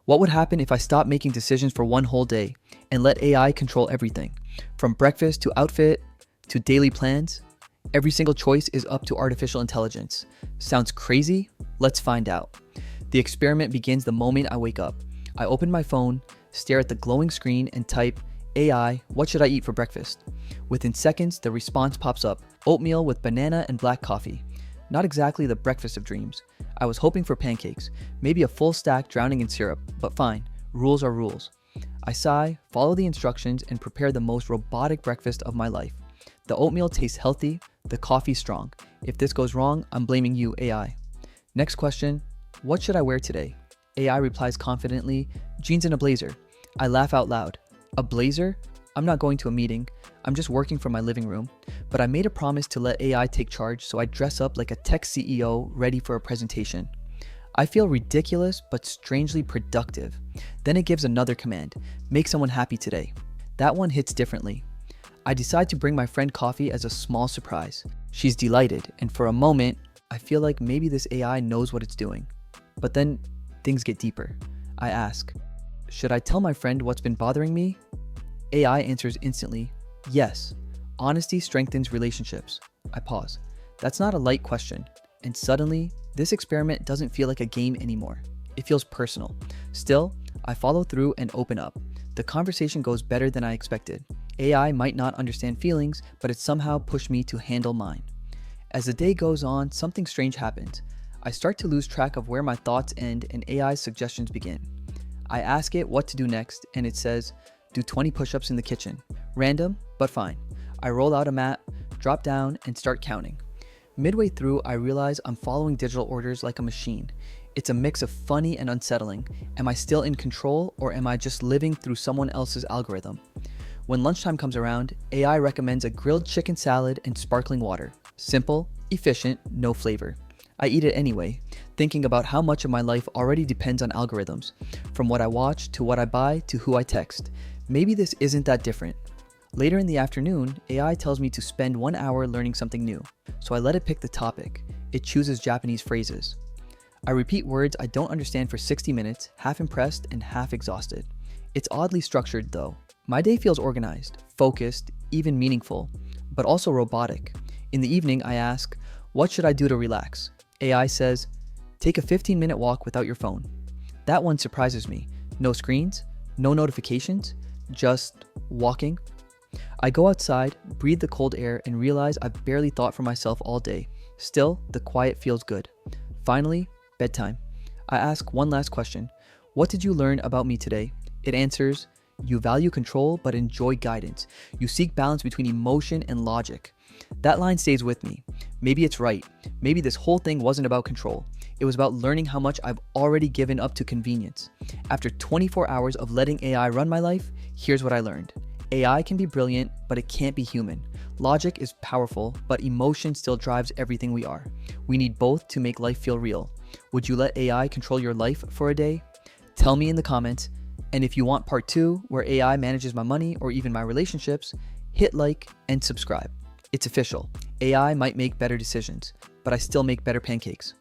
What would happen if I stopped making decisions for one whole day and let AI control everything? From breakfast to outfit to daily plans, every single choice is up to artificial intelligence. Sounds crazy? Let's find out. The experiment begins the moment I wake up. I open my phone, stare at the glowing screen, and type, AI, what should I eat for breakfast? Within seconds, the response pops up, oatmeal with banana and black coffee. Not exactly the breakfast of dreams. I was hoping for pancakes, maybe a full stack drowning in syrup, but fine, rules are rules. I sigh, follow the instructions, and prepare the most robotic breakfast of my life. The oatmeal tastes healthy, the coffee strong. If this goes wrong, I'm blaming you, AI. Next question, what should I wear today? AI replies confidently, jeans and a blazer. I laugh out loud. A blazer? I'm not going to a meeting. I'm just working from my living room. But I made a promise to let AI take charge, so I dress up like a tech CEO ready for a presentation. I feel ridiculous but strangely productive. Then it gives another command, make someone happy today. That one hits differently. I decide to bring my friend coffee as a small surprise. She's delighted, and for a moment, I feel like maybe this AI knows what it's doing. But then things get deeper. I ask, should I tell my friend what's been bothering me? AI answers instantly, yes. Honesty strengthens relationships. I pause. That's not a light question. And suddenly, this experiment doesn't feel like a game anymore. It feels personal. Still, I follow through and open up. The conversation goes better than I expected. AI might not understand feelings, but it somehow pushed me to handle mine. As the day goes on, something strange happens. I start to lose track of where my thoughts end and AI's suggestions begin. I ask it what to do next, and it says, do 20 push-ups in the kitchen. Random, but fine. I roll out a mat, drop down, and start counting. Midway through, I realize I'm following digital orders like a machine. It's a mix of funny and unsettling. Am I still in control, or am I just living through someone else's algorithm? When lunchtime comes around, AI recommends a grilled chicken salad and sparkling water. Simple, efficient, no flavor. I eat it anyway, thinking about how much of my life already depends on algorithms, from what I watch to what I buy to who I text. Maybe this isn't that different. Later in the afternoon, AI tells me to spend 1 hour learning something new, so I let it pick the topic. It chooses Japanese phrases. I repeat words I don't understand for 60 minutes, half impressed and half exhausted. It's oddly structured though. My day feels organized, focused, even meaningful, but also robotic. In the evening, I ask, what should I do to relax? AI says, take a 15-minute walk without your phone. That one surprises me. No screens, no notifications, just walking. I go outside, breathe the cold air, and realize I've barely thought for myself all day. Still, the quiet feels good. Finally, bedtime. I ask one last question. What did you learn about me today? It answers, you value control but enjoy guidance. You seek balance between emotion and logic. That line stays with me. Maybe it's right. Maybe this whole thing wasn't about control. It was about learning how much I've already given up to convenience. After 24 hours of letting AI run my life, here's what I learned. AI can be brilliant, but it can't be human. Logic is powerful, but emotion still drives everything we are. We need both to make life feel real. Would you let AI control your life for a day? Tell me in the comments. And if you want part 2, where AI manages my money or even my relationships, hit like and subscribe. It's official. AI might make better decisions, but I still make better pancakes.